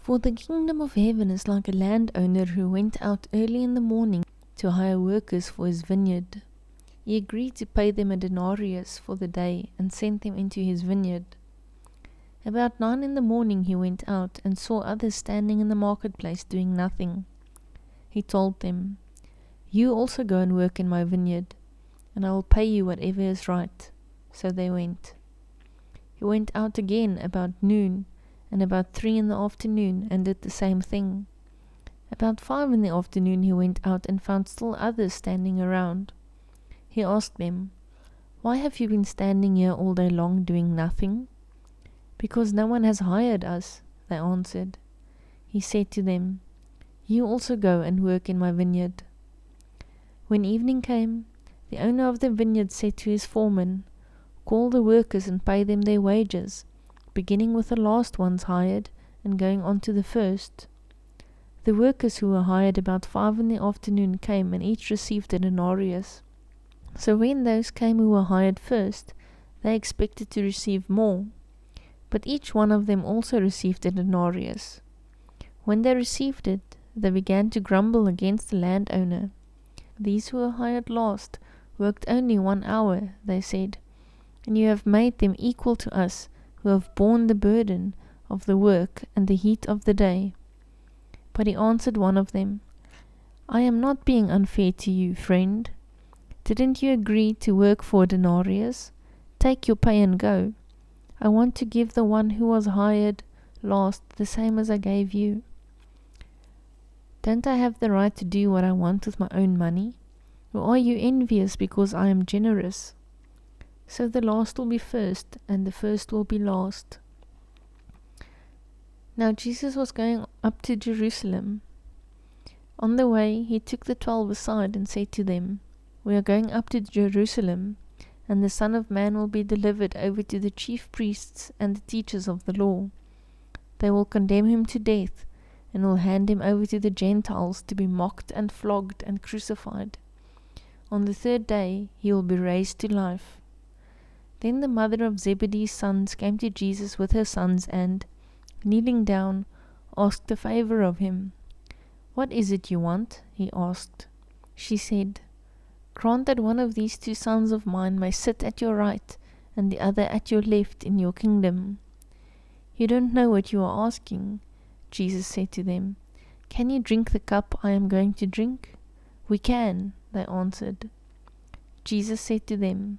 For the kingdom of heaven is like a landowner who went out early in the morning to hire workers for his vineyard. He agreed to pay them a denarius for the day and sent them into his vineyard. About 9 in the morning he went out and saw others standing in the marketplace doing nothing. He told them, "You also go and work in my vineyard, and I will pay you whatever is right." So they went. He went out again about noon, and about 3 in the afternoon, and did the same thing. About 5 in the afternoon he went out and found still others standing around. He asked them, "Why have you been standing here all day long doing nothing?" "Because no one has hired us," they answered. He said to them, "You also go and work in my vineyard." When evening came, the owner of the vineyard said to his foreman, "Call the workers and pay them their wages, beginning with the last ones hired and going on to the first." The workers who were hired about 5 in the afternoon came and each received a denarius. So when those came who were hired first, they expected to receive more. But each one of them also received a denarius. When they received it, they began to grumble against the landowner. "These who were hired last worked only 1 hour," they said, "and you have made them equal to us who have borne the burden of the work and the heat of the day." But he answered one of them, "I am not being unfair to you, friend. Didn't you agree to work for a denarius? Take your pay and go. I want to give the one who was hired last the same as I gave you. Don't I have the right to do what I want with my own money? Or are you envious because I am generous? So the last will be first, and the first will be last." Now Jesus was going up to Jerusalem. On the way he took the 12 aside and said to them, "We are going up to Jerusalem, and the Son of Man will be delivered over to the chief priests and the teachers of the law. They will condemn him to death, and will hand him over to the Gentiles to be mocked and flogged and crucified. On the 3rd day he will be raised to life." Then the mother of Zebedee's sons came to Jesus with her sons and, kneeling down, asked a favor of him. "What is it you want?" he asked. She said, "Grant that one of these 2 sons of mine may sit at your right and the other at your left in your kingdom." "You don't know what you are asking," Jesus said to them. "Can you drink the cup I am going to drink?" "We can," they answered. Jesus said to them,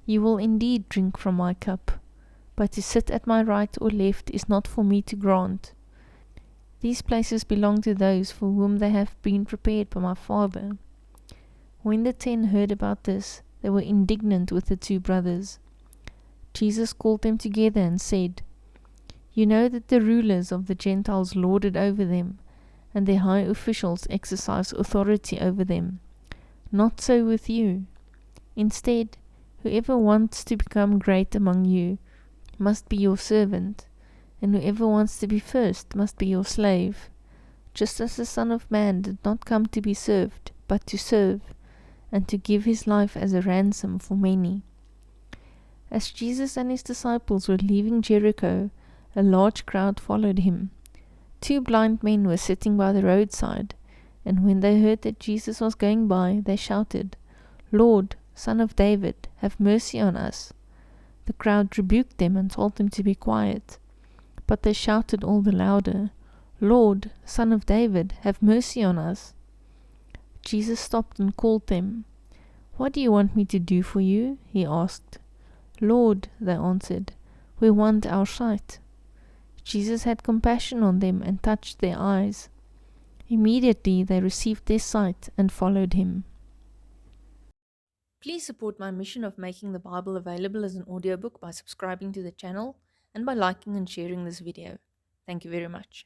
"You will indeed drink from my cup, but to sit at my right or left is not for me to grant. These places belong to those for whom they have been prepared by my Father." When the 10 heard about this, they were indignant with the 2 brothers. Jesus called them together and said, "You know that the rulers of the Gentiles lord it over them, and their high officials exercise authority over them. Not so with you. Instead, whoever wants to become great among you must be your servant, and whoever wants to be first must be your slave, just as the Son of Man did not come to be served, but to serve, and to give his life as a ransom for many." As Jesus and his disciples were leaving Jericho, a large crowd followed him. 2 blind men were sitting by the roadside, and when they heard that Jesus was going by, they shouted, "Lord, Son of David, have mercy on us." The crowd rebuked them and told them to be quiet. But they shouted all the louder, "Lord, Son of David, have mercy on us." Jesus stopped and called them. "What do you want me to do for you?" he asked. "Lord," they answered, "we want our sight." Jesus had compassion on them and touched their eyes. Immediately they received their sight and followed him. Please support my mission of making the Bible available as an audiobook by subscribing to the channel and by liking and sharing this video. Thank you very much.